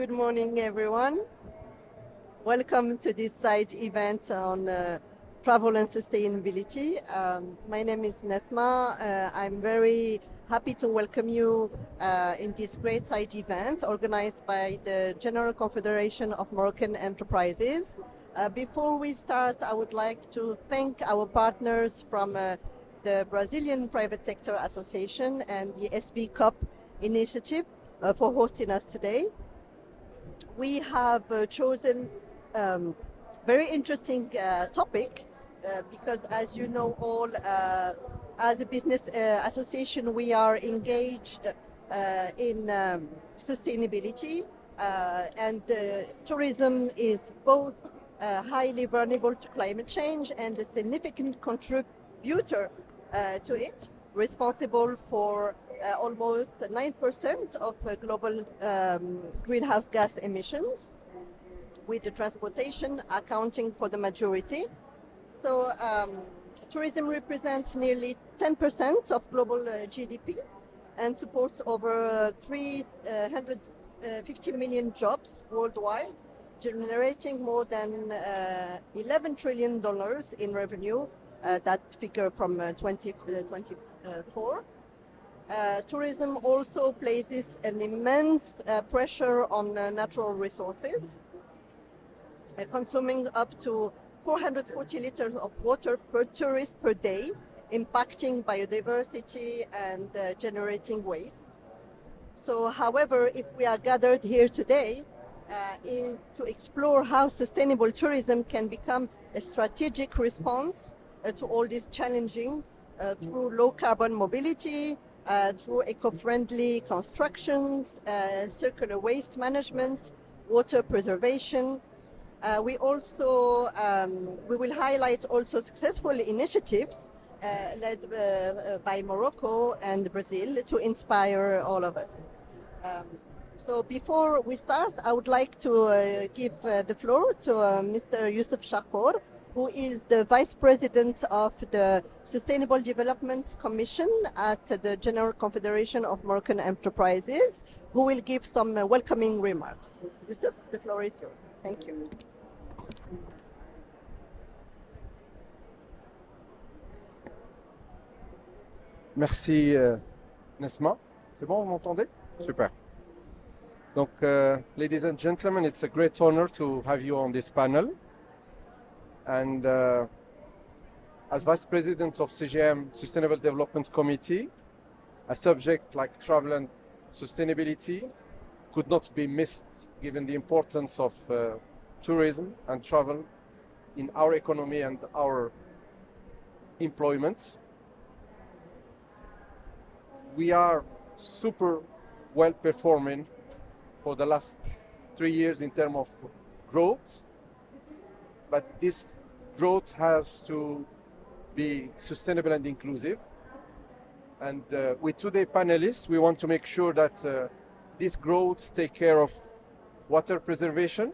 Good morning, everyone. Welcome to this side event on travel and sustainability. My name is Nesma. I'm very happy to welcome you in this great side event organized by the General Confederation of Moroccan Enterprises. Before we start, I would like to thank our partners from the Brazilian Private Sector Association and the SB COP initiative for hosting us today. We have chosen very interesting topic because, as you know all, as a business association, we are engaged in sustainability and tourism is both highly vulnerable to climate change and a significant contributor to it, responsible for almost 9% of global greenhouse gas emissions, with the transportation accounting for the majority. So tourism represents nearly 10% of global GDP and supports over 350 million jobs worldwide, generating more than $11 trillion in revenue, that figure from 2024. Tourism also places an immense pressure on natural resources, consuming up to 440 liters of water per tourist per day, impacting biodiversity and generating waste. So, however, if we are gathered here today, is to explore how sustainable tourism can become a strategic response to all this challenging through low carbon mobility, through eco-friendly constructions, circular waste management, water preservation. We will highlight also successful initiatives led by Morocco and Brazil to inspire all of us. So before we start, I would like to give the floor to Mr. Youssef Chakor, who is the Vice President of the Sustainable Development Commission at the General Confederation of Moroccan Enterprises, who will give some welcoming remarks. Youssef, the floor is yours. Thank you. Merci Nesma. C'est bon, vous m'entendez? Super. Donc, ladies and gentlemen, it's a great honor to have you on this panel. And as Vice President of CGM Sustainable Development Committee, a subject like travel and sustainability could not be missed given the importance of tourism and travel in our economy and our employment. We are super well performing for the last 3 years in terms of growth, but this growth has to be sustainable and inclusive. And with today's panelists, we want to make sure that this growth take care of water preservation,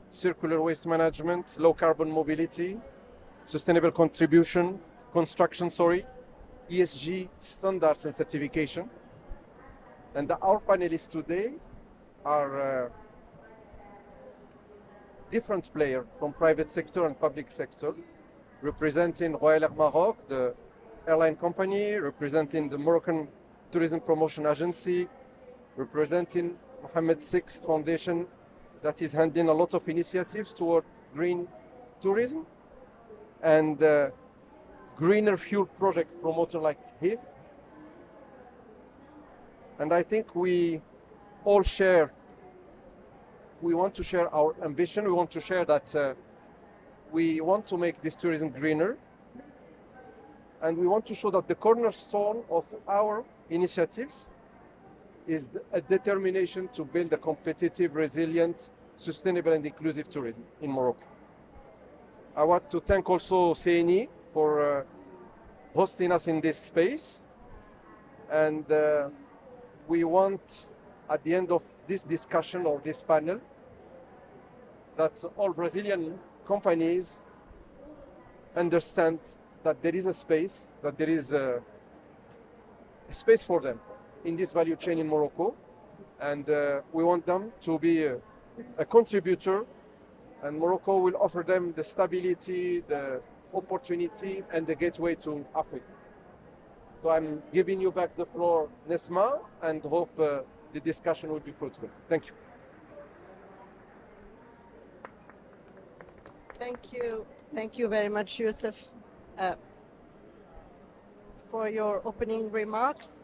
circular waste management, low carbon mobility, sustainable construction, ESG standards and certification. And our panelists today are different players from private sector and public sector, representing Royal Air Maroc, the airline company, representing the Moroccan Tourism Promotion Agency, representing Mohammed VI Foundation that is handling a lot of initiatives toward green tourism, and greener fuel project promoter like HIF. And I think we all want to share our ambition. We want to share that we want to make this tourism greener. And we want to show that the cornerstone of our initiatives is a determination to build a competitive, resilient, sustainable and inclusive tourism in Morocco. I want to thank also CNI for hosting us in this space. And we want, at the end of this discussion or this panel, that all Brazilian companies understand that there is a space, that there is a space for them in this value chain in Morocco. And we want them to be a contributor, and Morocco will offer them the stability, the opportunity, and the gateway to Africa. So I'm giving you back the floor, Nesma, and hope the discussion will be fruitful. Thank you. Thank you very much, Yusuf, for your opening remarks.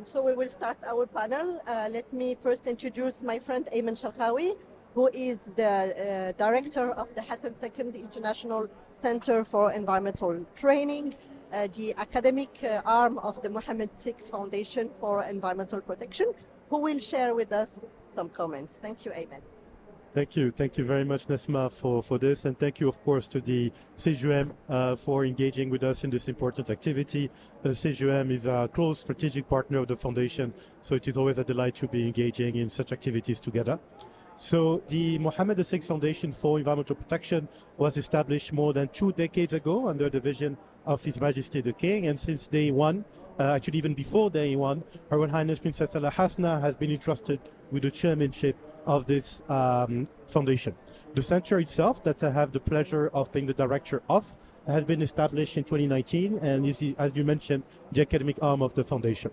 So we will start our panel. Let me first introduce my friend Ayman Sharqawi, who is the director of the Hassan II International Center for Environmental Training, the academic arm of the Mohammed VI Foundation for Environmental Protection, who will share with us some comments. Thank you, Ayman. Thank you very much, Nesma, for this, and thank you, of course, to the CGM for engaging with us in this important activity. The CGM is a close strategic partner of the Foundation, so it is always a delight to be engaging in such activities together. So the Mohammed VI Foundation for Environmental Protection was established more than 2 decades ago under the vision of His Majesty the King, and since day one, actually even before day one, Her Royal Highness Princess Al Hasna has been entrusted with the chairmanship of this foundation. The center itself, that I have the pleasure of being the director of, has been established in 2019 and is, as you mentioned, the academic arm of the foundation.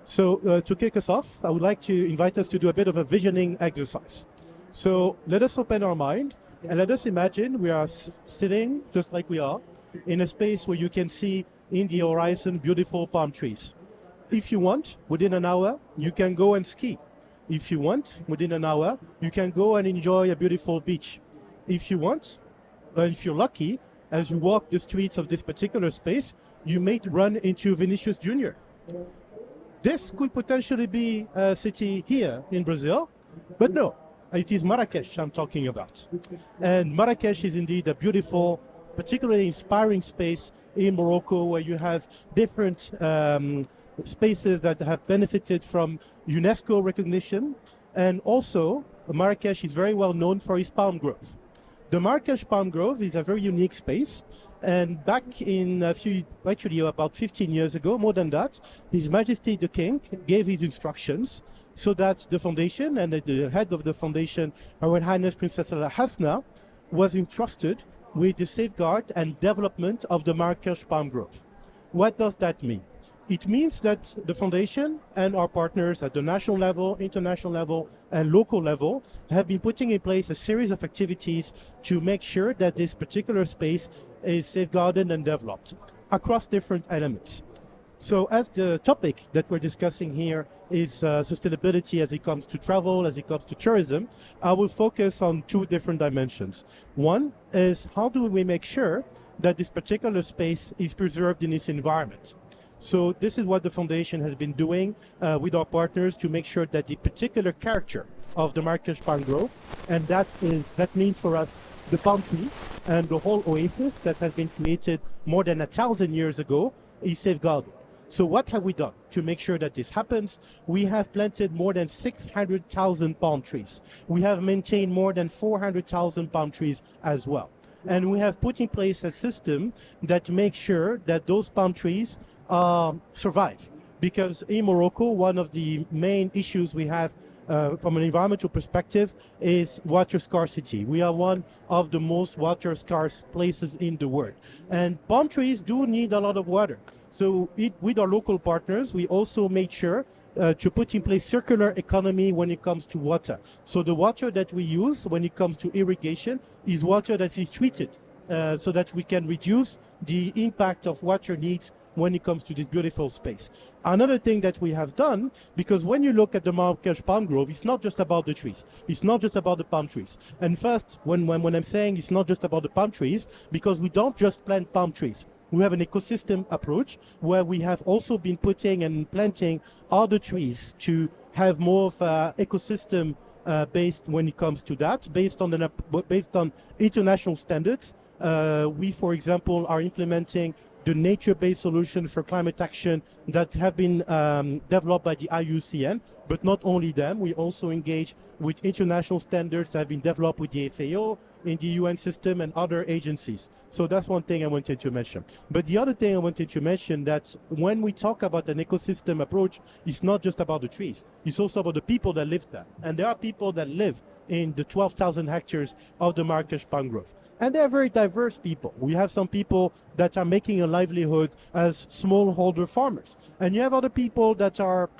So to kick us off, I would like to invite us to do a bit of a visioning exercise. So let us open our mind and let us imagine we are sitting, just like we are, in a space where you can see in the horizon beautiful palm trees. If you want, within an hour, you can go and ski. If you want, within an hour, you can go and enjoy a beautiful beach. If you want, if you're lucky, as you walk the streets of this particular space, you may run into Vinicius Jr. This could potentially be a city here in Brazil, but no, it is Marrakesh I'm talking about. And Marrakesh is indeed a beautiful, particularly inspiring space in Morocco, where you have different spaces that have benefited from UNESCO recognition, and also Marrakesh is very well known for its palm grove. The Marrakesh Palm Grove is a very unique space, and back in about 15 years ago, more than that, His Majesty the King gave his instructions so that the foundation and the head of the foundation, Her Royal Highness Princess Al Hasna, was entrusted with the safeguard and development of the Marrakesh Palm Grove. What does that mean? It means that the foundation and our partners at the national level, international level, and local level have been putting in place a series of activities to make sure that this particular space is safeguarded and developed across different elements. So as the topic that we're discussing here is sustainability as it comes to travel, as it comes to tourism, I will focus on 2 different dimensions. One is, how do we make sure that this particular space is preserved in its environment? So this is what the foundation has been doing with our partners to make sure that the particular character of the Marrakesh Palm Grove, and that means for us the palm tree and the whole oasis that has been created more than 1,000 years ago, is safeguarded. So what have we done to make sure that this happens? We have planted more than 600,000 palm trees. We have maintained more than 400,000 palm trees as well. And we have put in place a system that makes sure that those palm trees survive. Because in Morocco, one of the main issues we have from an environmental perspective is water scarcity. We are one of the most water scarce places in the world. And palm trees do need a lot of water. So with our local partners, we also made sure to put in place circular economy when it comes to water. So the water that we use when it comes to irrigation is water that is treated so that we can reduce the impact of water needs when it comes to this beautiful space. Another thing that we have done, because when you look at the Marrakesh Palm Grove, it's not just about the trees. It's not just about the palm trees. And first, when I'm saying it's not just about the palm trees, because we don't just plant palm trees. We have an ecosystem approach where we have also been putting and planting other trees to have more of an ecosystem based when it comes to that, based on international standards. We, for example, are implementing the nature-based solution for climate action that have been developed by the IUCN, but not only them. We also engage with international standards that have been developed with the FAO, in the UN system and other agencies. So that's one thing I wanted to mention. But the other thing I wanted to mention that when we talk about an ecosystem approach, it's not just about the trees. It's also about the people that live there. And there are people that live in the 12,000 hectares of the Marrakesh palm grove. And they're very diverse people. We have some people that are making a livelihood as smallholder farmers. And you have other people that are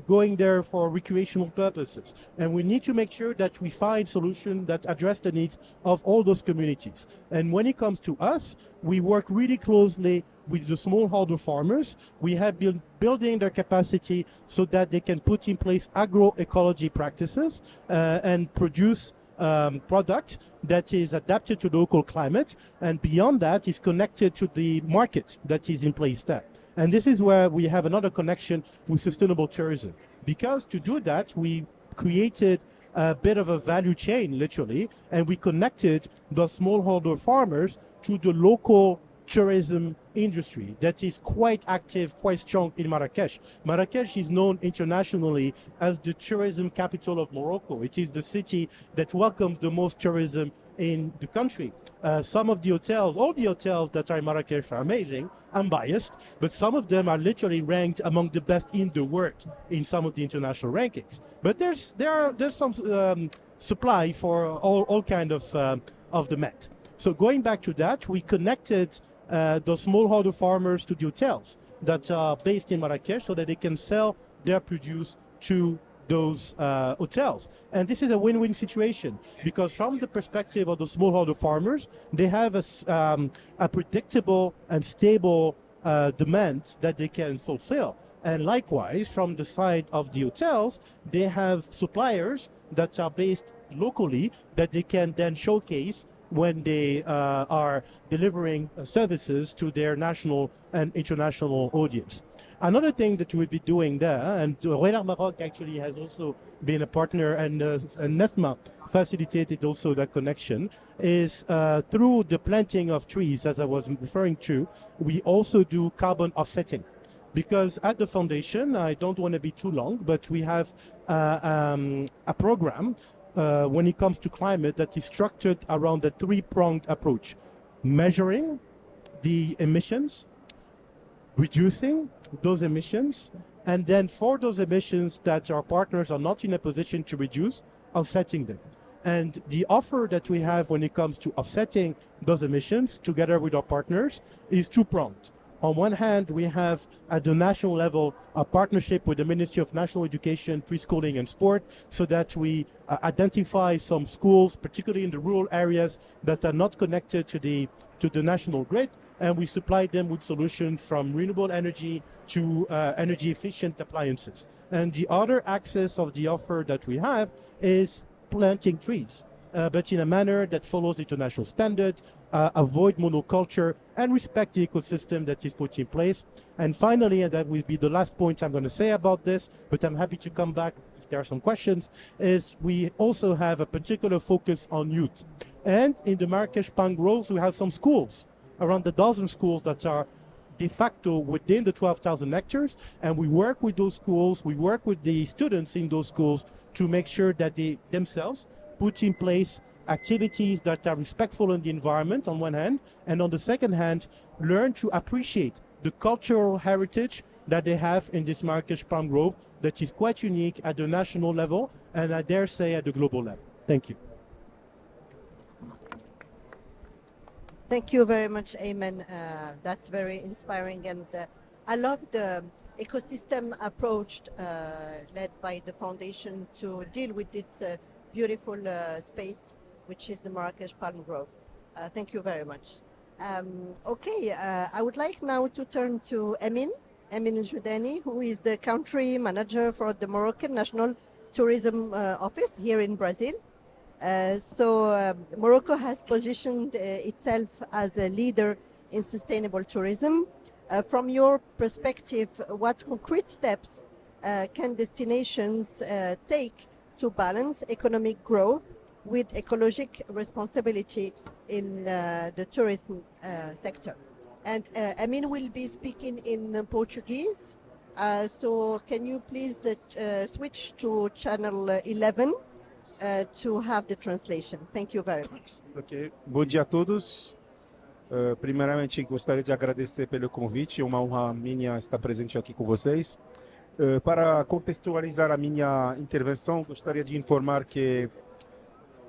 going there for recreational purposes. And we need to make sure that we find solutions that address the needs of all those communities. And when it comes to us, we work really closely with the smallholder farmers. We have been building their capacity so that they can put in place agroecology practices and produce product that is adapted to local climate, and beyond that is connected to the market that is in place there. And this is where we have another connection with sustainable tourism. Because to do that, we created a bit of a value chain, literally, and we connected the smallholder farmers to the local tourism industry that is quite active, quite strong in Marrakesh. Marrakesh is known internationally as the tourism capital of Morocco. It is the city that welcomes the most tourism in the country. Some of the hotels, all the hotels that are in Marrakesh are amazing. I'm biased, but some of them are literally ranked among the best in the world in some of the international rankings. But there's some supply for all kind of demand. So going back to that, we connected the smallholder farmers to the hotels that are based in Marrakesh so that they can sell their produce to those hotels. And this is a win-win situation because from the perspective of the smallholder farmers, they have a predictable and stable demand that they can fulfill. And likewise, from the side of the hotels, they have suppliers that are based locally that they can then showcase when they are delivering services to their national and international audience. Another thing that we'll be doing there, and Royal Maroc actually has also been a partner, and NESMA facilitated also that connection, is through the planting of trees, as I was referring to, we also do carbon offsetting. Because at the foundation, I don't want to be too long, but we have a program when it comes to climate that is structured around the three-pronged approach: measuring the emissions, reducing those emissions, and then for those emissions that our partners are not in a position to reduce, offsetting them. And the offer that we have when it comes to offsetting those emissions together with our partners is two-pronged. On one hand, we have at the national level a partnership with the Ministry of National Education, Preschooling and Sport, so that we identify some schools, particularly in the rural areas, that are not connected to the national grid, and we supply them with solutions from renewable energy to energy efficient appliances. And the other axis of the offer that we have is planting trees, but in a manner that follows international standard, avoid monoculture, and respect the ecosystem that is put in place. And finally, and that will be the last point I'm going to say about this, but I'm happy to come back if there are some questions, is we also have a particular focus on youth. And in the Marrakesh palm groves, we have some schools, around a dozen schools that are de facto within the 12,000 hectares, and we work with those schools, we work with the students in those schools to make sure that they themselves put in place activities that are respectful in the environment on one hand, and on the second hand, learn to appreciate the cultural heritage that they have in this Marrakesh palm grove that is quite unique at the national level, and I dare say at the global level. Thank you. Thank you very much, Ayman. That's very inspiring, and I love the ecosystem approach led by the foundation to deal with this beautiful space, which is the Marrakesh palm grove. Thank you very much. Okay, I would like now to turn to Emin Joudani, who is the country manager for the Moroccan National Tourism Office here in Brazil. Morocco has positioned itself as a leader in sustainable tourism. From your perspective, what concrete steps can destinations take to balance economic growth with ecological responsibility in the tourism sector? And Amin will be speaking in Portuguese. So can you please switch to channel 11 to have the translation? Thank you very much. Ok. Bom dia a todos. Primeiramente, gostaria de agradecer pelo convite. É uma honra minha estar presente aqui com vocês. Para contextualizar a minha intervenção, gostaria de informar que...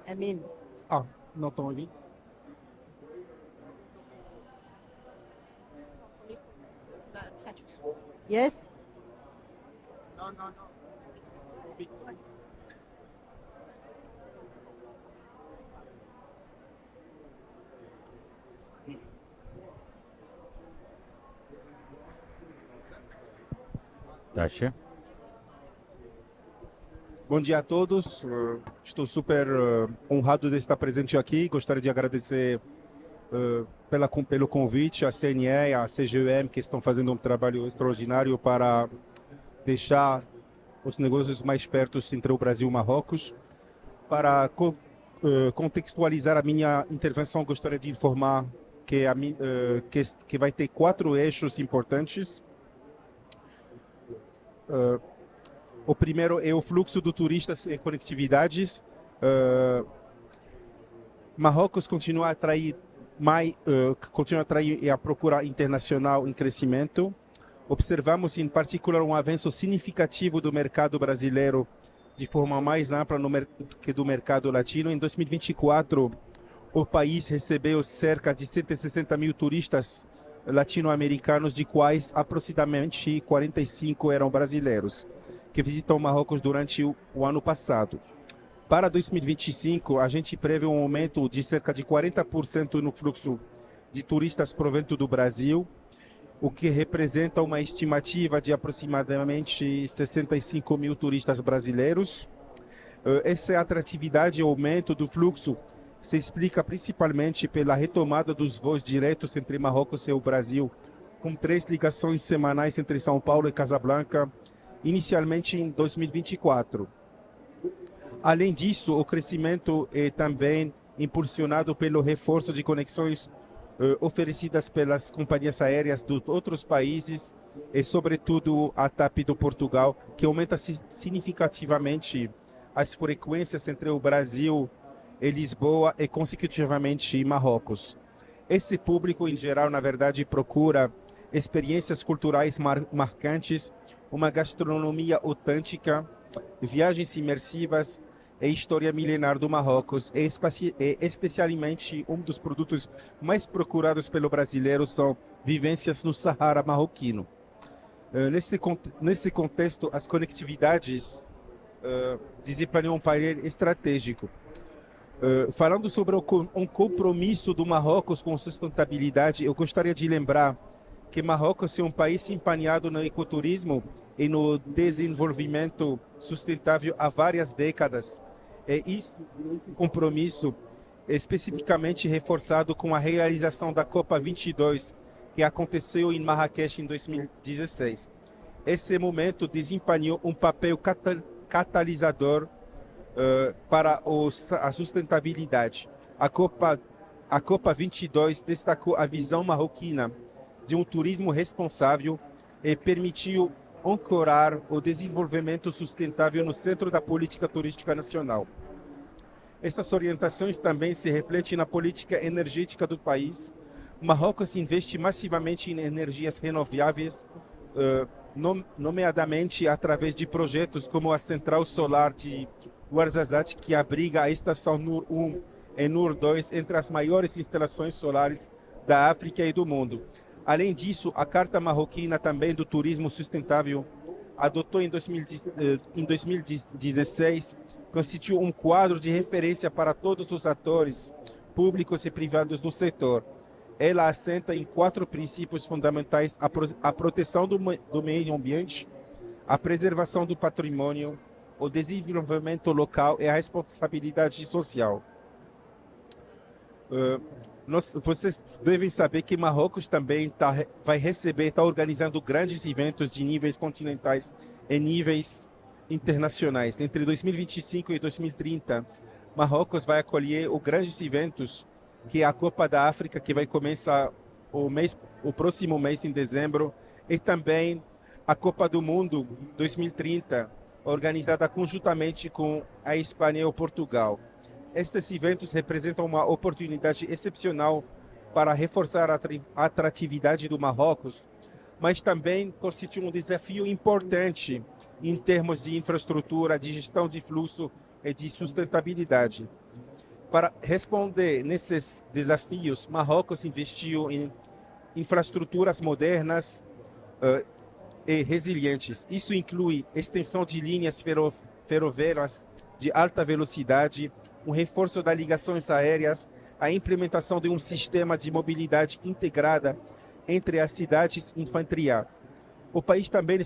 Amin. Não estão ouvindo? Yes? Não. Taxa. Bom dia a todos. Estou super honrado de estar presente aqui. Gostaria de agradecer pelo convite à CNI, à CGM, que estão fazendo um trabalho extraordinário para deixar os negócios mais perto entre o Brasil e Marrocos. Para contextualizar a minha intervenção, gostaria de informar que vai ter 4 eixos importantes. O primeiro é o fluxo de turistas e conectividades. Marrocos continua a atrair a procura internacional em crescimento. Observamos, em particular, um avanço significativo do mercado brasileiro de forma mais ampla que do mercado latino. Em 2024, o país recebeu cerca de 160 mil turistas latino-americanos, de quais aproximadamente 45 eram brasileiros, que visitam Marrocos durante o ano passado. Para 2025, a gente prevê um aumento de cerca de 40% no fluxo de turistas provento do Brasil, o que representa uma estimativa de aproximadamente 65 mil turistas brasileiros. Essa atratividade e aumento do fluxo se explica principalmente pela retomada dos voos diretos entre Marrocos e o Brasil, com 3 ligações semanais entre São Paulo e Casablanca, inicialmente em 2024. Além disso, o crescimento é também impulsionado pelo reforço de conexões oferecidas pelas companhias aéreas de outros países e, sobretudo, a TAP do Portugal, que aumenta significativamente as frequências entre o Brasil e Lisboa e, consecutivamente, Marrocos. Esse público, em geral, na verdade, procura experiências culturais marcantes, uma gastronomia autêntica, viagens imersivas e história milenar do Marrocos. E especialmente, um dos produtos mais procurados pelo brasileiro são vivências no Saara marroquino. Nesse contexto, as conectividades desempenham um papel estratégico. Falando sobre um compromisso do Marrocos com sustentabilidade, eu gostaria de lembrar que Marrocos é um país empenhado no ecoturismo e no desenvolvimento sustentável há várias décadas. Esse compromisso é especificamente reforçado com a realização da COP30, que aconteceu em Marrakech em 2016. Esse momento desempenhou um papel catalisador para a sustentabilidade. A COP22 destacou a visão marroquina de um turismo responsável e permitiu ancorar o desenvolvimento sustentável no centro da política turística nacional. Essas orientações também se refletem na política energética do país. Marrocos investe massivamente em energias renováveis, nomeadamente através de projetos como a Central Solar de Ouarzazate, que abriga a estação NUR 1 e NUR 2 entre as maiores instalações solares da África e do mundo. Além disso, a Carta Marroquina também do Turismo Sustentável, adotou em 2016, constituiu um quadro de referência para todos os atores públicos e privados do setor. Ela assenta em 4 princípios fundamentais: a proteção do meio ambiente, a preservação do patrimônio, o desenvolvimento local e a responsabilidade social. Vocês devem saber que Marrocos também está organizando grandes eventos de níveis continentais e níveis internacionais. Entre 2025 e 2030, Marrocos vai acolher os grandes eventos, que é a Copa da África, que vai começar o próximo mês, em dezembro, e também a Copa do Mundo 2030, organizada conjuntamente com a Espanha e o Portugal. Estes eventos representam uma oportunidade excepcional para reforçar a atratividade do Marrocos, mas também constitui um desafio importante em termos de infraestrutura, de gestão de fluxo e de sustentabilidade. Para responder nesses desafios, Marrocos investiu em infraestruturas modernas e resilientes. Isso inclui extensão de linhas ferroviárias de alta velocidade, um reforço das ligações aéreas, a implementação de um sistema de mobilidade integrada entre as cidades infantil. O país também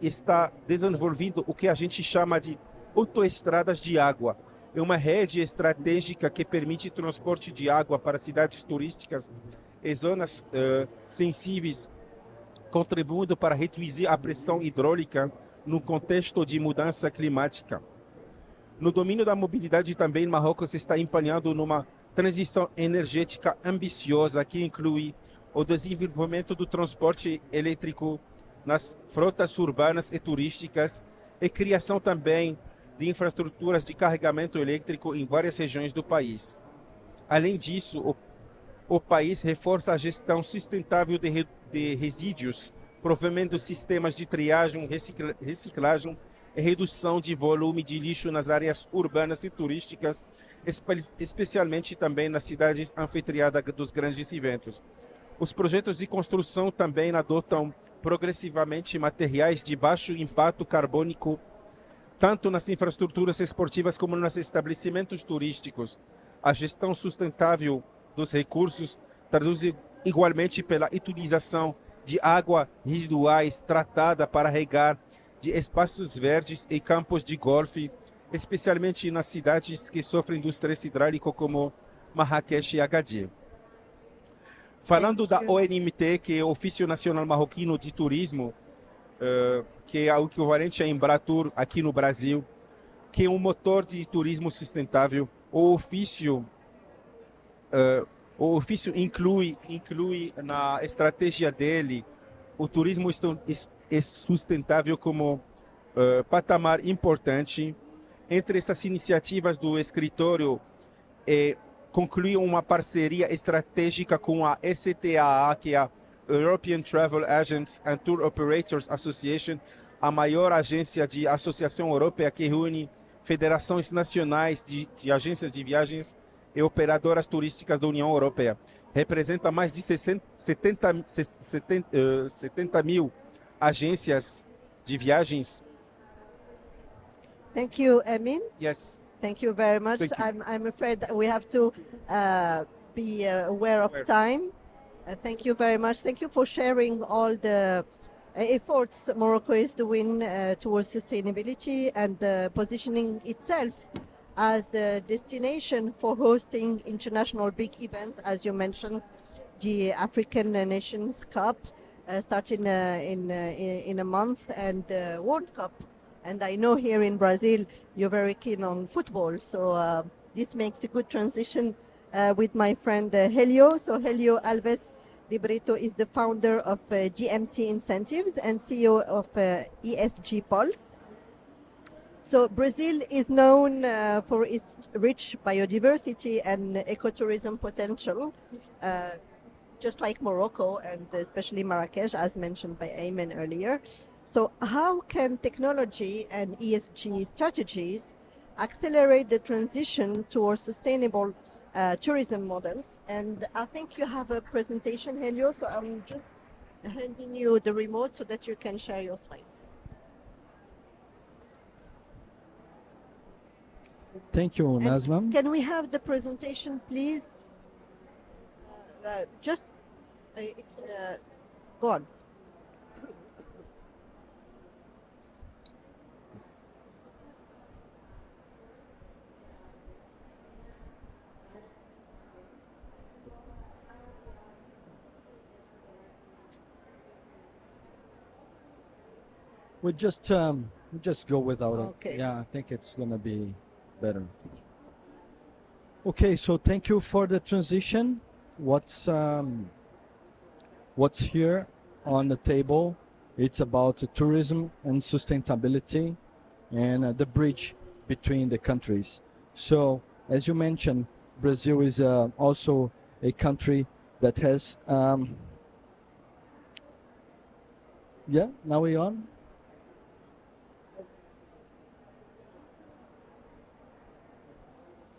está desenvolvendo o que a gente chama de autoestradas de água. É uma rede estratégica que permite transporte de água para cidades turísticas e zonas sensíveis, contribuindo para reduzir a pressão hidráulica no contexto de mudança climática. No domínio da mobilidade também, Marrocos está empenhado numa transição energética ambiciosa que inclui o desenvolvimento do transporte elétrico nas frotas urbanas e turísticas e criação também de infraestruturas de carregamento elétrico em várias regiões do país. Além disso, o país reforça a gestão sustentável de resíduos, promovendo sistemas de triagem, reciclagem e redução de volume de lixo nas áreas urbanas e turísticas, especialmente também nas cidades anfitriadas dos grandes eventos. Os projetos de construção também adotam progressivamente materiais de baixo impacto carbônico, tanto nas infraestruturas esportivas como nos estabelecimentos turísticos. A gestão sustentável dos recursos traduz igualmente pela utilização de água residuais tratada para regar de espaços verdes e campos de golfe, especialmente nas cidades que sofrem do estresse hidráulico como Marrakech e Agadir. Falando da ONMT, que é o Ofício Nacional Marroquino de Turismo, que é o equivalente a Embratur aqui no Brasil, que é um motor de turismo sustentável. O ofício inclui na estratégia dele o turismo sustentável como patamar importante. Entre essas iniciativas do escritório, concluiu uma parceria estratégica com a ECTAA, que é a European Travel Agents and Tour Operators Association, a maior agência de associação europeia que reúne federações nacionais de agências de viagens e operadoras turísticas da União Europeia. Representa mais de 70 mil agências de viagens. Thank you, Emin. Yes. Thank you very much. Thank you. I'm afraid that we have to be aware of time. Thank you very much. Thank you for sharing all the efforts Morocco is doing towards sustainability and positioning itself as a destination for hosting international big events, as you mentioned, the African Nations Cup starting in a month, and the World Cup. And I know here in Brazil, you're very keen on football. So this makes a good transition with my friend Helio. So Helio Alves de Brito is the founder of GMC Incentives and CEO of ESG Pulse. So Brazil is known for its rich biodiversity and ecotourism potential, just like Morocco and especially Marrakech, as mentioned by Ayman earlier. So how can technology and ESG strategies accelerate the transition towards sustainable tourism models? And I think you have a presentation, Helio, so I'm just handing you the remote so that you can share your slides. Thank you, Nazma. Can we have the presentation, please? It's go on. We just go without Okay. it. Yeah, I think it's gonna be better. Okay, so thank you for the transition. What's here on the table? It's about tourism and sustainability and the bridge between the countries. So as you mentioned, Brazil is also a country that has, yeah, now we're on.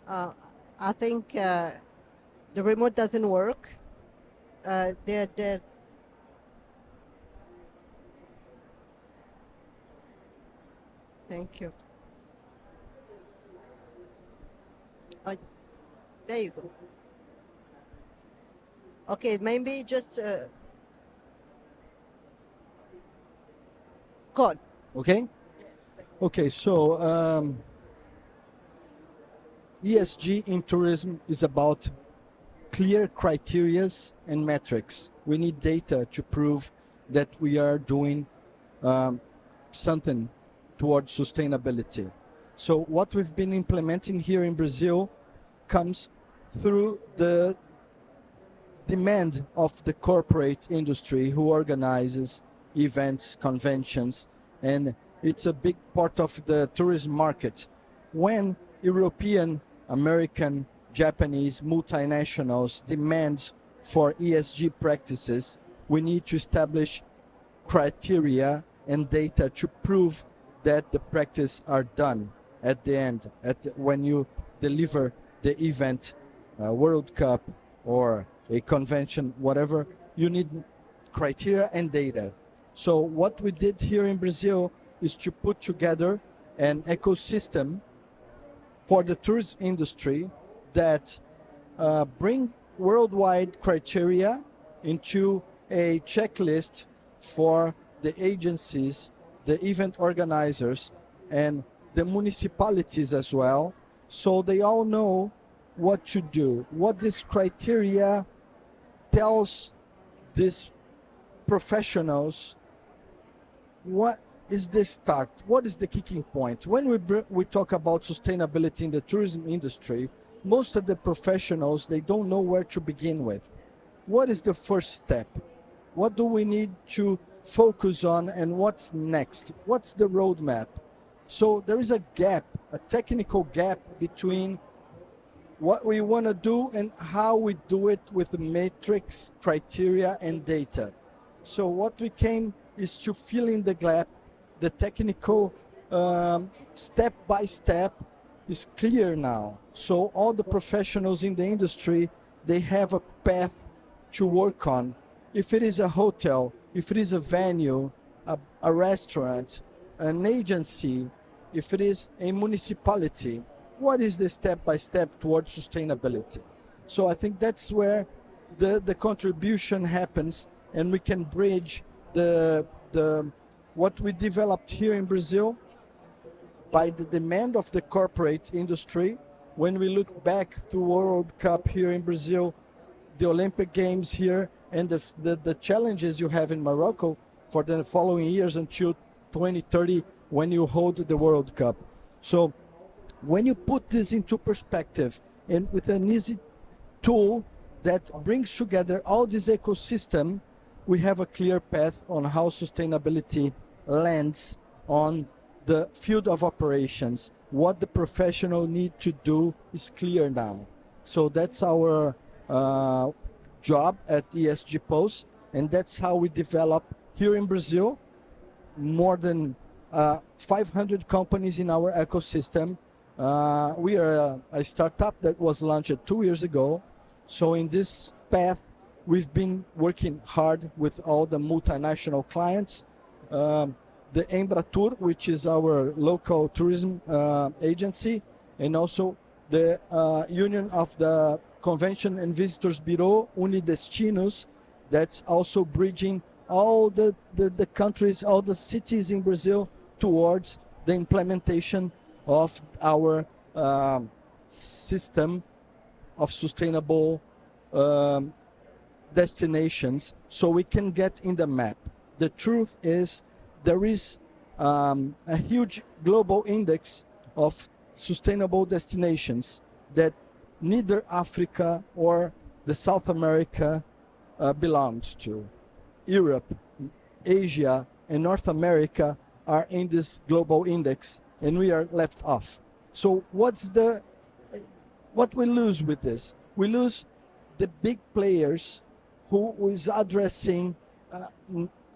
I think the remote doesn't work. They're Thank you. Oh, there you go. Okay, maybe just go on. Okay. Okay. So ESG in tourism is about clear criterias and metrics. We need data to prove that we are doing something towards sustainability. So what we've been implementing here in Brazil comes through the demand of the corporate industry who organizes events, conventions, and it's a big part of the tourism market. When European, American, Japanese multinationals demands for ESG practices, we need to establish criteria and data to prove that the practice are done at the end, when you deliver the event, World Cup or a convention, whatever, you need criteria and data. So what we did here in Brazil is to put together an ecosystem for the tourism industry that bring worldwide criteria into a checklist for the agencies, the event organizers, and the municipalities as well, so they all know what to do, what this criteria tells these professionals. What is the start? What is the kicking point? When we talk about sustainability in the tourism industry, most of the professionals, they don't know where to begin with. What is the first step? What do we need to focus on, and what's next? What's the roadmap? So there is a gap, a technical gap between what we want to do and how we do it with matrix, criteria, and data. So what we came is to fill in the gap. The technical step by step is clear now. So all the professionals in the industry, they have a path to work on. If it is a hotel, if it is a venue, a restaurant, an agency, if it is a municipality, what is the step-by-step towards sustainability? So I think that's where the contribution happens, and we can bridge what we developed here in Brazil by the demand of the corporate industry. When we look back to World Cup here in Brazil, the Olympic Games here, and the challenges you have in Morocco for the following years until 2030 when you hold the World Cup. So when you put this into perspective, and with an easy tool that brings together all this ecosystem, we have a clear path on how sustainability lands on the field of operations. What the professional need to do is clear now. So that's our job at ESG Post, and that's how we develop here in Brazil more than 500 companies in our ecosystem. We are a startup that was launched 2 years ago. So in this path, we've been working hard with all the multinational clients. The Embratur, which is our local tourism agency, and also the Union of the Convention and Visitors Bureau, Unidestinos, that's also bridging all the countries, all the cities in Brazil towards the implementation of our system of sustainable destinations, so we can get in the map. The truth is there is a huge global index of sustainable destinations that neither Africa or the South America belongs to. Europe, Asia, and North America are in this global index, and we are left off. So what's the what we lose with this? We lose the big players who is addressing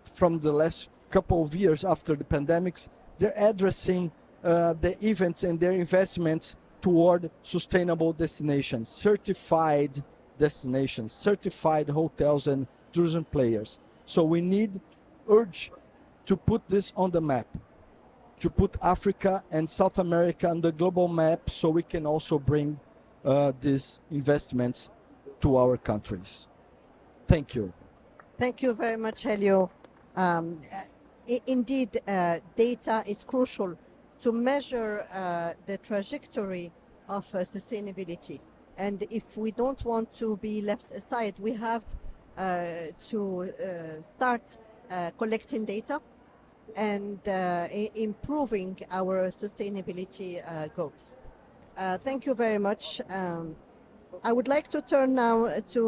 from the last couple of years after the pandemics, they're addressing the events and their investments toward sustainable destinations, certified destinations, certified hotels and tourism players. So we need urge to put this on the map, to put Africa and South America on the global map so we can also bring these investments to our countries. Thank you. Thank you very much, Helio. Indeed, data is crucial to measure the trajectory of sustainability. And if we don't want to be left aside, we have to start collecting data and improving our sustainability goals. Thank you very much. I would like to turn now to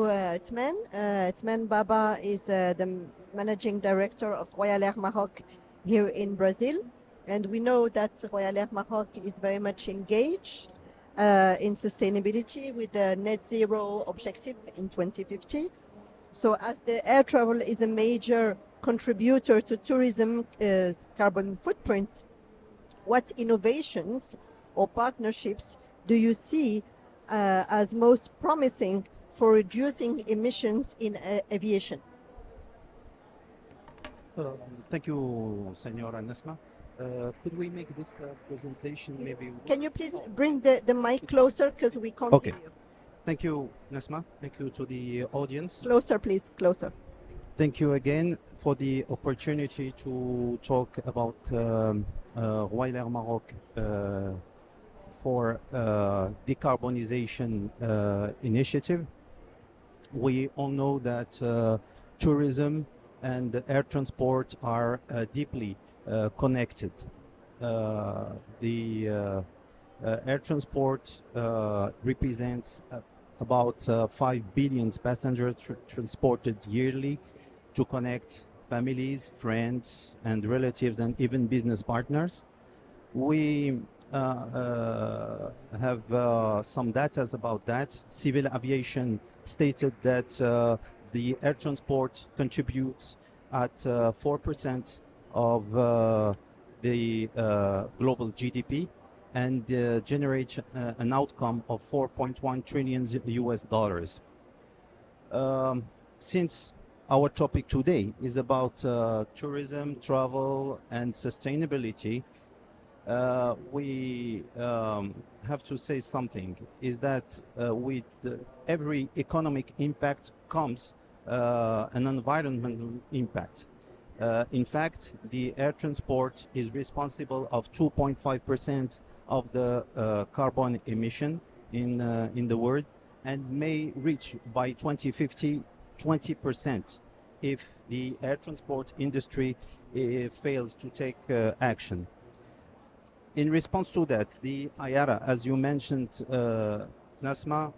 Tmen. Tmen Baba is the Managing Director of Royal Air Maroc here in Brazil. And we know that Royal Air Maroc is very much engaged in sustainability with the net zero objective in 2050. So as the air travel is a major contributor to tourism's carbon footprint, what innovations or partnerships do you see as most promising for reducing emissions in aviation? Thank you, Senora Nesma. Could we make this presentation maybe? Can you please bring the mic closer because we can't Okay. hear you. Thank you, Nesma. Thank you to the audience. Closer, please, closer. Thank you again for the opportunity to talk about Royal Air Maroc for decarbonization initiative. We all know that tourism and air transport are deeply connected. The air transport represents about 5 billion passengers transported yearly to connect families, friends, and relatives, and even business partners. We have some data about that. Civil aviation stated that the air transport contributes at 4% of the global GDP and generates an outcome of 4.1 trillion US dollars. Since our topic today is about tourism, travel, and sustainability, we have to say something, is that with every economic impact comes an environmental impact. In fact, the air transport is responsible of 2.5% of the carbon emission in the world, and may reach by 2050 20% if the air transport industry fails to take action. In response to that, the IATA, as you mentioned, Nasma,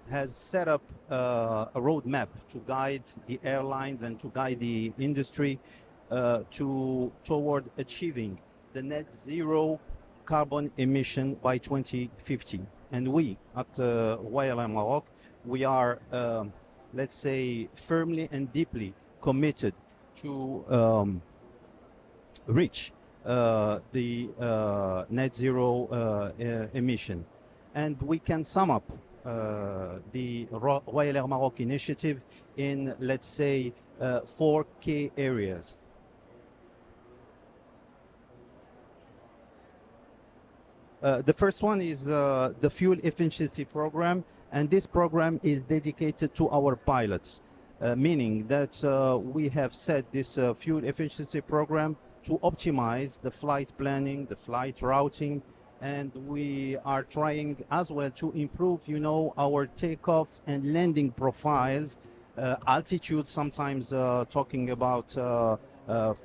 has set up a roadmap to guide the airlines and to guide the industry toward achieving the net zero carbon emission by 2050. And we at Royal Air Maroc, we are, let's say, firmly and deeply committed to reach the net zero emission. And we can sum up the Royal Air Maroc initiative in, let's say, 4 key areas. The first one is the fuel efficiency program, and this program is dedicated to our pilots, meaning that we have set this fuel efficiency program to optimize the flight planning, the flight routing, and we are trying as well to improve, you know, our takeoff and landing profiles, altitude, sometimes talking about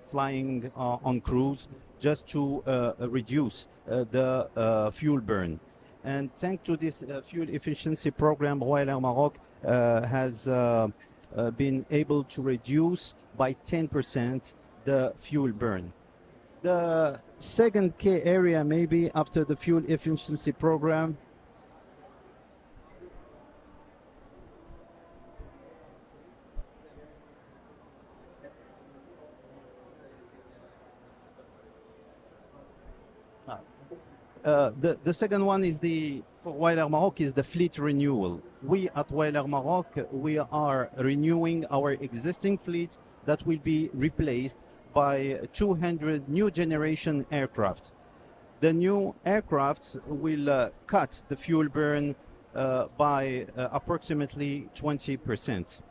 flying on cruise, just to reduce the fuel burn. And thanks to this fuel efficiency program, Royal Air Maroc has been able to reduce by 10% the fuel burn. The second key area, maybe after the fuel efficiency program, The second one is for Weiler Maroc is the fleet renewal. We at Weiler Maroc, we are renewing our existing fleet that will be replaced by 200 new generation aircraft. The new aircrafts will cut the fuel burn by approximately 20%.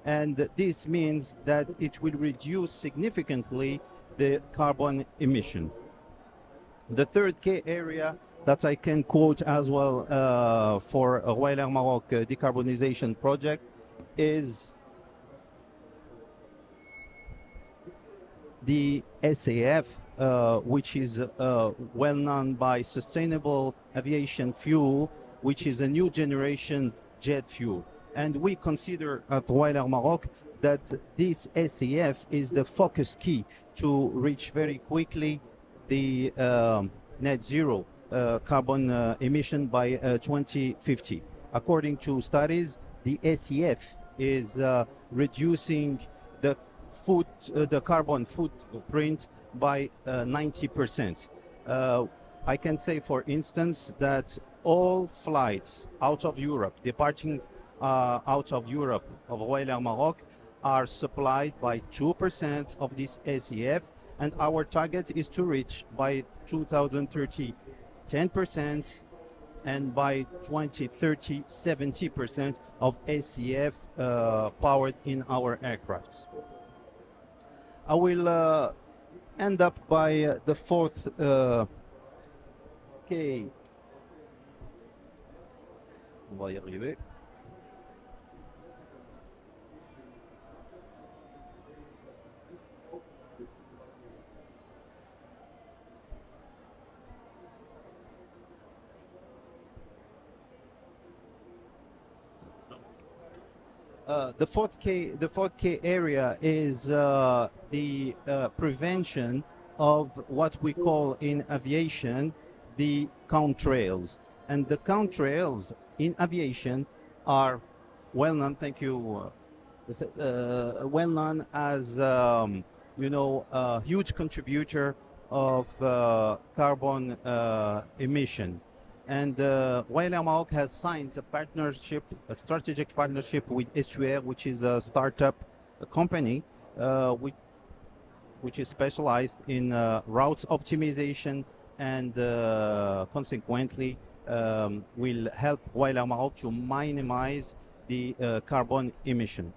And this means that it will reduce significantly the carbon emission. The third key area that I can quote as well for a Weiler Maroc decarbonization project is the SAF, which is well known by sustainable aviation fuel, which is a new generation jet fuel. And we consider at Weiler Maroc that this SAF is the focus key to reach very quickly the net zero carbon emission by 2050. According to studies, the SAF is reducing the carbon footprint by 90%. I can say, for instance, that all flights out of Europe, departing out of Europe of Weiler Maroc, are supplied by 2% of this SAF, and our target is to reach by 2030 10%, and by 2030 70% of SAF powered in our aircrafts. I will end up by the fourth K. On va y arriver. The fourth key area is the prevention of what we call in aviation the contrails. And the contrails in aviation are well known. Thank you. Well known as a huge contributor of carbon emission. And Weiler Maroc has signed a strategic partnership with Estuaire, which is a startup company which is specialized in routes optimization, and consequently will help Weiler Maroc to minimize the carbon emission.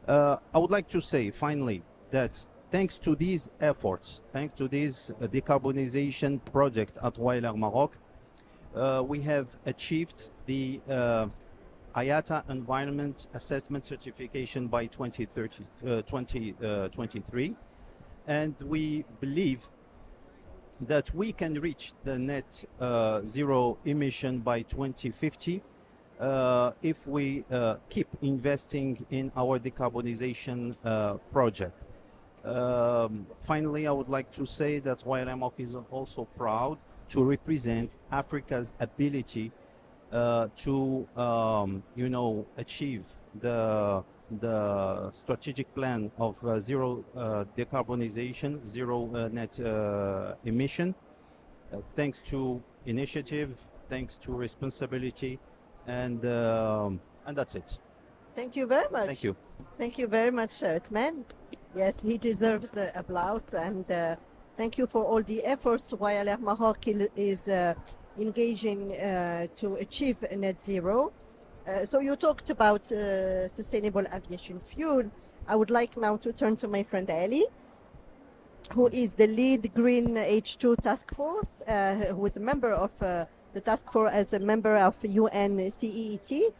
I would like to say finally that thanks to these efforts, thanks to this decarbonization project at Weiler Maroc, we have achieved the IATA Environment Assessment Certification by 2023, and we believe that we can reach the net zero emission by 2050 if we keep investing in our decarbonization project. Finally, I would like to say that Weiler Maroc is also proud to represent Africa's ability to achieve the strategic plan of zero decarbonization, zero net emission, thanks to initiative, thanks to responsibility, and that's it. Thank you very much. Thank you. Thank you very much, Shertman. Yes, he deserves applause, and thank you for all the efforts Weiler Maroc is engaging to achieve net zero. So you talked about sustainable aviation fuel. I would like now to turn to my friend Ali, who is the lead Green H2 task force, who is a member of the task force as a member of UN CEET.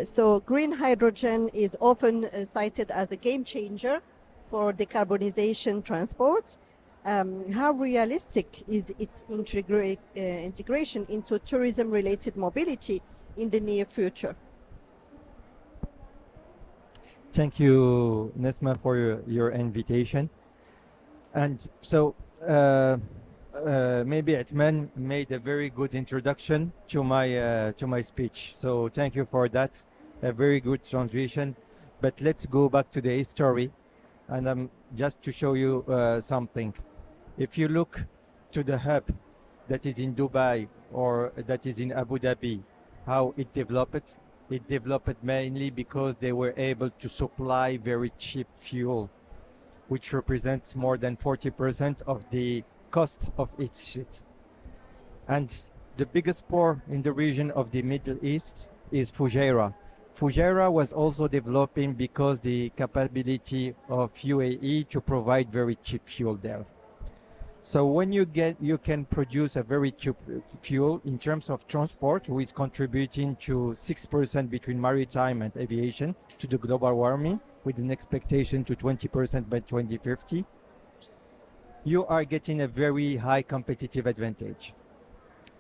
So green hydrogen is often cited as a game changer for decarbonization transport. How realistic is its integration into tourism-related mobility in the near future? Thank you, Nesma, for your invitation. And so maybe Atman made a very good introduction to my speech. So thank you for that. A very good translation. But let's go back to the history, and just to show you something. If you look to the hub that is in Dubai or that is in Abu Dhabi, how it developed? It developed mainly because they were able to supply very cheap fuel, which represents more than 40% of the cost of each ship. And the biggest port in the region of the Middle East is Fujairah. Fujairah was also developing because the capability of UAE to provide very cheap fuel there. So when you can produce a very cheap fuel in terms of transport, which is contributing to 6% between maritime and aviation to the global warming, with an expectation to 20% by 2050, you are getting a very high competitive advantage.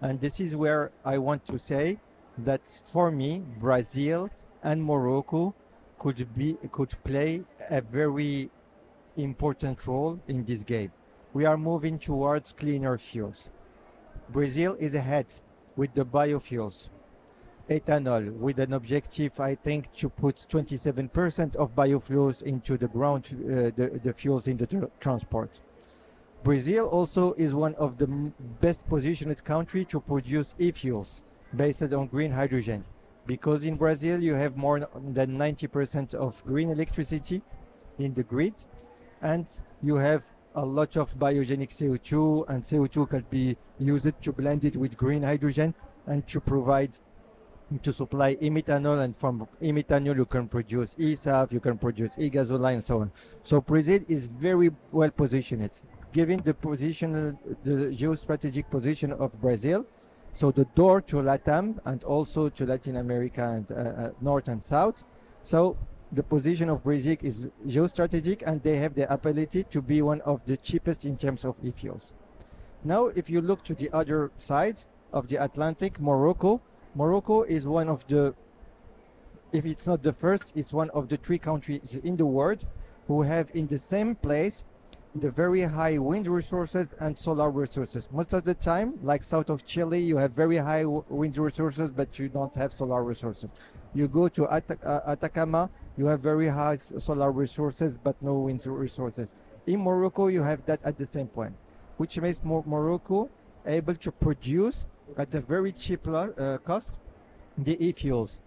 And this is where I want to say that for me, Brazil and Morocco could play a very important role in this game. We are moving towards cleaner fuels. Brazil is ahead with the biofuels. Ethanol, with an objective, I think, to put 27% of biofuels into the ground, the fuels in the transport. Brazil also is one of the best positioned countries to produce e-fuels based on green hydrogen, because in Brazil you have more than 90% of green electricity in the grid, and you have a lot of biogenic CO2, and CO2 can be used to blend it with green hydrogen and to supply e-methanol, and from e-methanol you can produce e-SAF, you can produce e-gasoline, and so on. So Brazil is very well positioned. Given the geostrategic position of Brazil, so the door to LATAM and also to Latin America and North and South. So the position of Brazil is geostrategic, and they have the ability to be one of the cheapest in terms of e-fuels. Now, if you look to the other side of the Atlantic, Morocco is one of the, if it's not the first, it's one of the 3 countries in the world who have in the same place the very high wind resources and solar resources. Most of the time, like south of Chile, you have very high wind resources, but you don't have solar resources. You go to Atacama, you have very high solar resources, but no wind resources. In Morocco, you have that at the same point, which makes Morocco able to produce at a very cheap cost the e-fuels.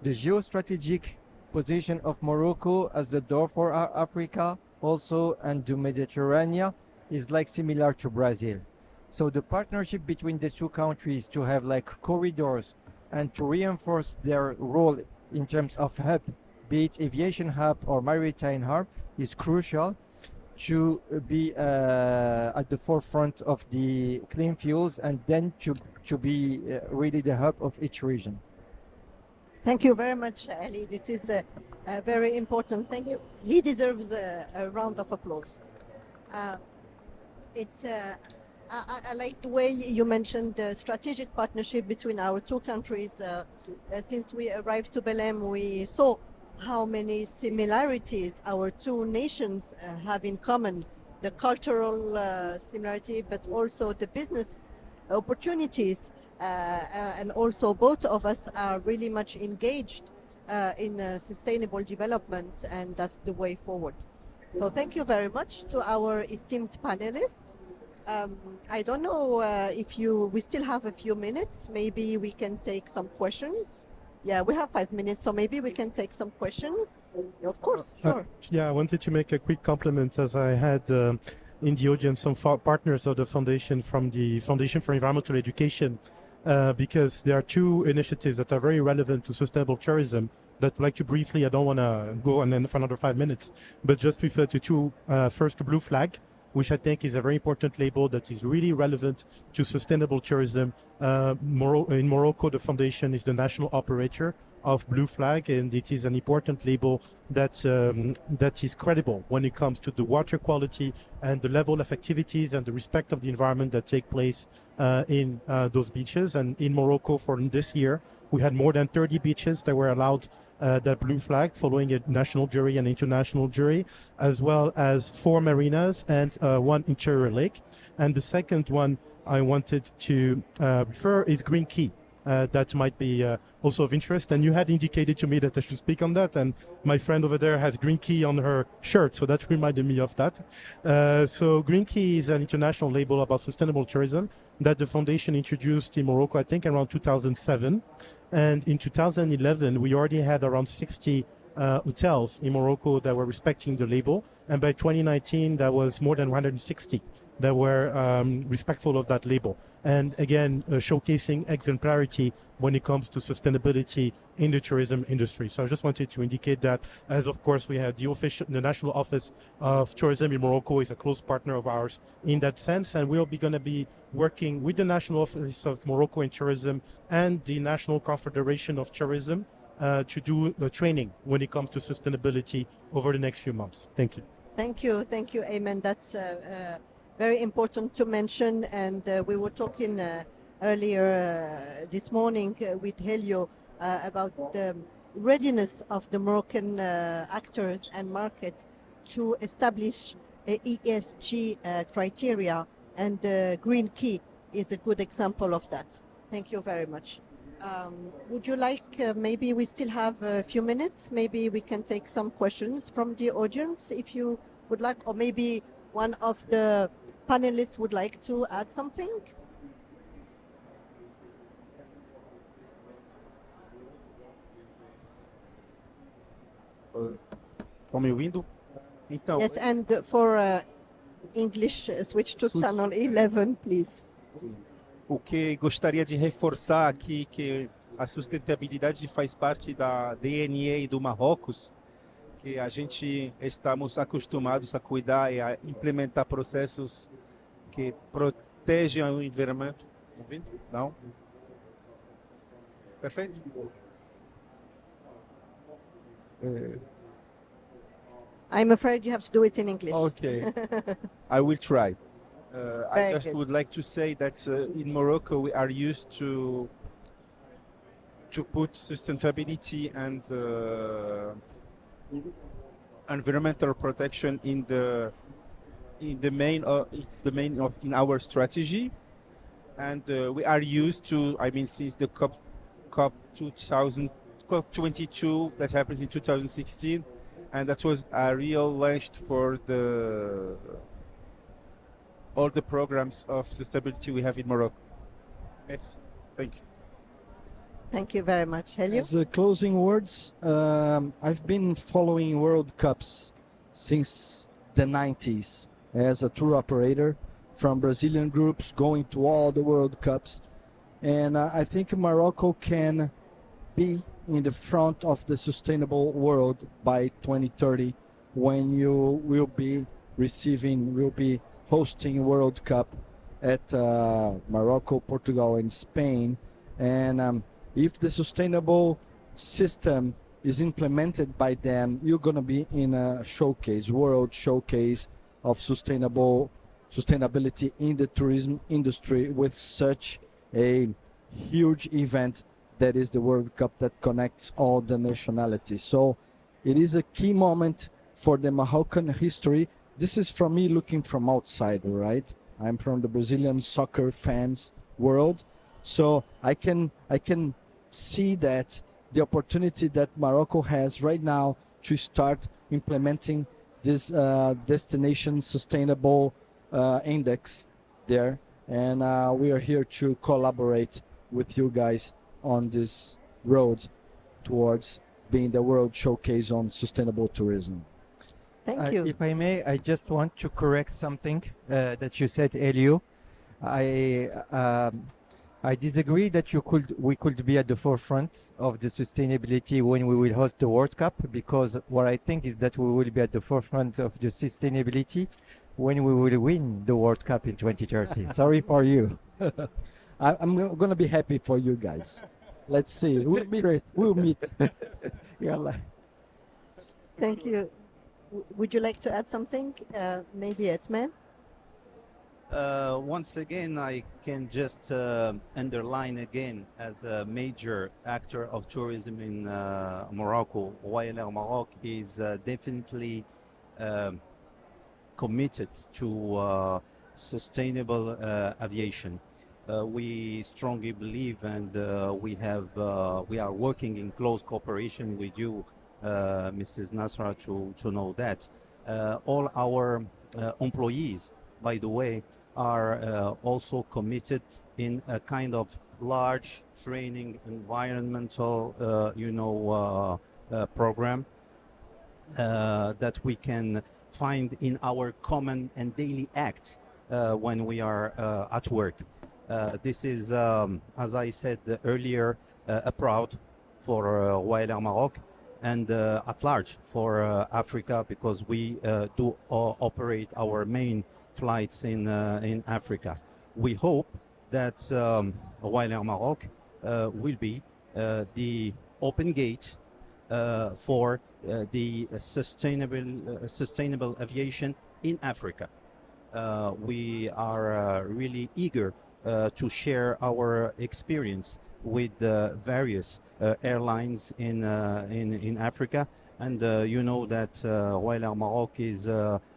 The geostrategic position of Morocco as the door for Africa also, and the Mediterranean, is like similar to Brazil. So the partnership between the 2 countries to have like corridors and to reinforce their role in terms of hub, be it aviation hub or maritime hub, is crucial to be at the forefront of the clean fuels, and then to be really the hub of each region. Thank you very much, Ali. This is a very important thing. He deserves a round of applause. I like the way you mentioned the strategic partnership between our 2 countries. Since we arrived to Belém, we saw how many similarities our 2 nations have in common. The cultural similarity, but also the business opportunities. And also both of us are really much engaged in sustainable development, and that's the way forward. So thank you very much to our esteemed panelists. I don't know if we still have a few minutes. Maybe we can take some questions. Yeah, we have 5 minutes, so maybe we can take some questions. Of course, sure. Yeah, I wanted to make a quick compliment, as I had in the audience some partners of the foundation from the Foundation for Environmental Education, because there are 2 initiatives that are very relevant to sustainable tourism that I'd like to briefly, I don't want to go on for another 5 minutes, but just refer to 2. First, Blue Flag, which I think is a very important label that is really relevant to sustainable tourism. In Morocco, the foundation is the national operator of Blue Flag, and it is an important label that is credible when it comes to the water quality and the level of activities and the respect of the environment that take place in those beaches. And in Morocco, for this year, we had more than 30 beaches that were allowed that Blue Flag, following a national jury and international jury, as well as 4 marinas and 1 interior lake. And the second one I wanted to refer is Green Key. that might be also of interest. And you had indicated to me that I should speak on that, and my friend over there has Green Key on her shirt, so that reminded me of that. So Green Key is an international label about sustainable tourism that the foundation introduced in Morocco, I think around 2007. And in 2011, we already had around 60 hotels in Morocco that were respecting the label. And by 2019, that was more than 160 that were respectful of that label. And again, showcasing exemplarity when it comes to sustainability in the tourism industry. So I just wanted to indicate that, as of course we have the National Office of Tourism in Morocco is a close partner of ours in that sense, and we'll be going to be working with the National Office of Morocco in Tourism and the National Confederation of Tourism to do the training when it comes to sustainability over the next few months. Thank you. Thank you, Ayman. That's very important to mention. And we were talking earlier this morning with Helio about the readiness of the Moroccan actors and market to establish ESG criteria, and the Green Key is a good example of that. Thank you very much. Would you like, maybe we still have a few minutes, maybe we can take some questions from the audience if you would like, or maybe one of the panelists would like to add something? Estão me ouvindo? Então, Yes, and for English, switch to channel 11, please. o que gostaria de reforçar aqui que a sustentabilidade faz parte da DNA do Marrocos, que a gente estamos acostumados a cuidar e a implementar processos que protegem o environmento. Ouvindo? Não? Perfeito? I'm afraid you have to do it in English. Okay, I will try. I Very just good. would like to say that in Morocco we are used to put sustainability and environmental protection in the main. It's the main of in our strategy, and we are used to. I mean, since the COP 22 that happens in 2016, and that was a real launch for all the programs of sustainability we have in Morocco. Yes, thank you. Thank you very much. Helio? As closing words, I've been following World Cups since the 90s as a tour operator, from Brazilian groups going to all the World Cups. And I think Morocco can be in the front of the sustainable world by 2030, when you will be hosting World Cup at Morocco, Portugal, and Spain. And if the sustainable system is implemented by them, you're going to be in a world showcase of sustainability in the tourism industry, with such a huge event that is the World Cup that connects all the nationalities. So it is a key moment for the Moroccan history. This is from me looking from outside, right? I'm from the Brazilian soccer fans world. So I can see that the opportunity that Morocco has right now to start implementing this destination sustainable index there. And we are here to collaborate with you guys on this road towards being the world showcase on sustainable tourism. Thank you. If I may, I just want to correct something that you said, Elio. I disagree that we could be at the forefront of the sustainability when we will host the World Cup, because what I think is that we will be at the forefront of the sustainability when we will win the World Cup in 2030. Sorry for you. I'm going to be happy for you guys. Let's see. We'll meet. We'll meet. Thank you. Would you like to add something? Maybe Etman? Once again, I can just underline again, as a major actor of tourism in Morocco, YNL Morocco is definitely committed to sustainable aviation. we strongly believe, and we are working in close cooperation with you, Mrs. Nasra, to know that all our employees, by the way, are also committed in a kind of large training environmental, program that we can find in our common and daily acts when we are at work. This is, as I said earlier, a proud for Royal Air Maroc and at large for Africa, because we do operate our main flights in Africa. We hope that Royal Air Maroc will be the open gate for the sustainable aviation in Africa. We are really eager to share our experience with various airlines in Africa, and you know that Royal Air Maroc is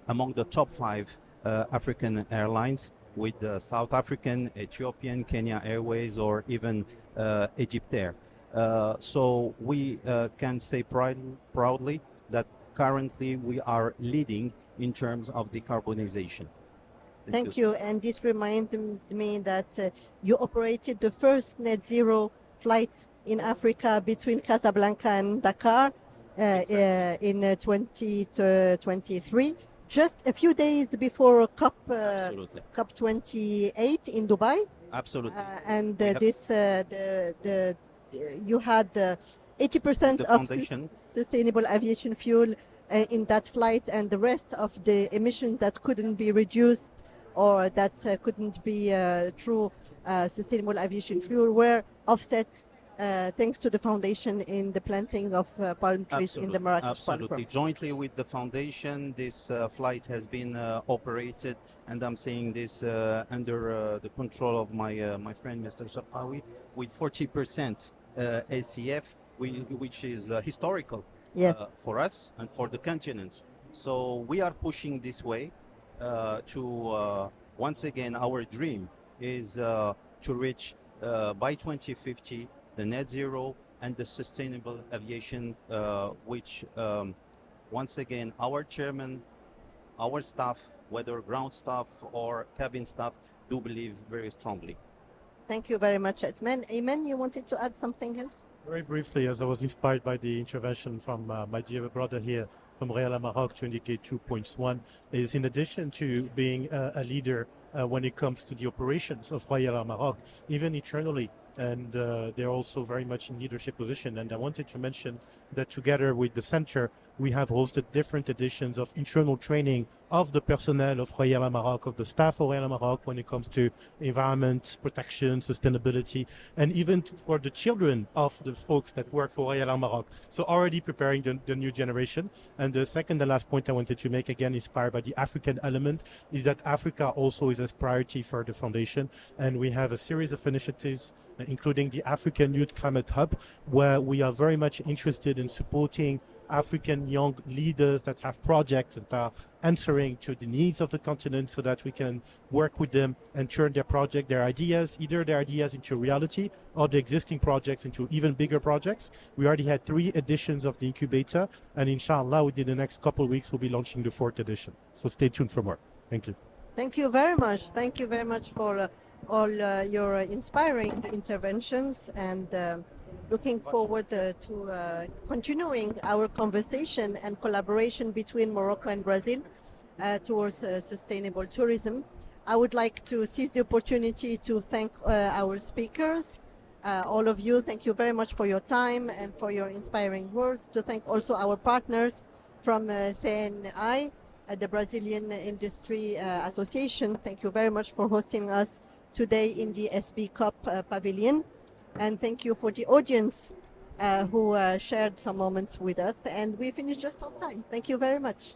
among the top 5 African airlines, with South African, Ethiopian, Kenya Airways, or even Egyptair. So we can say proudly that currently we are leading in terms of decarbonization. Thank you. And this reminded me that you operated the first net zero flights in Africa between Casablanca and Dakar in 2023, just a few days before COP28 in Dubai. Absolutely. And you had 80% of sustainable aviation fuel in that flight, and the rest of the emissions that couldn't be reduced or that couldn't be through sustainable aviation fuel were offset thanks to the foundation in the planting of palm trees in the Marrakesh Park. Absolutely. Jointly with the foundation, this flight has been operated, and I'm saying this under the control of my friend Mr. Shaqawi, with 40% ACF, which is historical for us and for the continent. So we are pushing this way to once again, our dream is to reach by 2050 the net zero and the sustainable aviation, which once again our chairman, our staff, whether ground staff or cabin staff, do believe very strongly. Thank you very much, Atman. Ayman, you wanted to add something else? Very briefly, as I was inspired by the intervention from my dear brother here from Royal Air Maroc, to indicate 2 points. One is, in addition to being a leader when it comes to the operations of Royal Air Maroc, even internally, and they're also very much in leadership position. And I wanted to mention that together with the center, we have hosted different editions of internal training of the personnel of Royal Air Maroc, of the staff of Royal Air Maroc, when it comes to environment, protection, sustainability, and even for the children of the folks that work for Royal Air Maroc. So already preparing the new generation. And the second and last point I wanted to make, again inspired by the African element, is that Africa also is a priority for the foundation. And we have a series of initiatives, including the African Youth Climate Hub, where we are very much interested in supporting African young leaders that have projects that are answering to the needs of the continent, so that we can work with them and turn their ideas, either their ideas into reality or the existing projects into even bigger projects. We already had 3 editions of the incubator, and inshallah within the next couple of weeks we'll be launching the 4th edition. So stay tuned for more. Thank you. Thank you very much. Thank you very much for all your inspiring interventions, and looking forward to continuing our conversation and collaboration between Morocco and Brazil towards sustainable tourism. I would like to seize the opportunity to thank our speakers, all of you. Thank you very much for your time and for your inspiring words. To thank also our partners from CNI, the Brazilian Industry Association. Thank you very much for hosting us today in the SB COP Pavilion. And thank you for the audience who shared some moments with us. And we finished just on time. Thank you very much.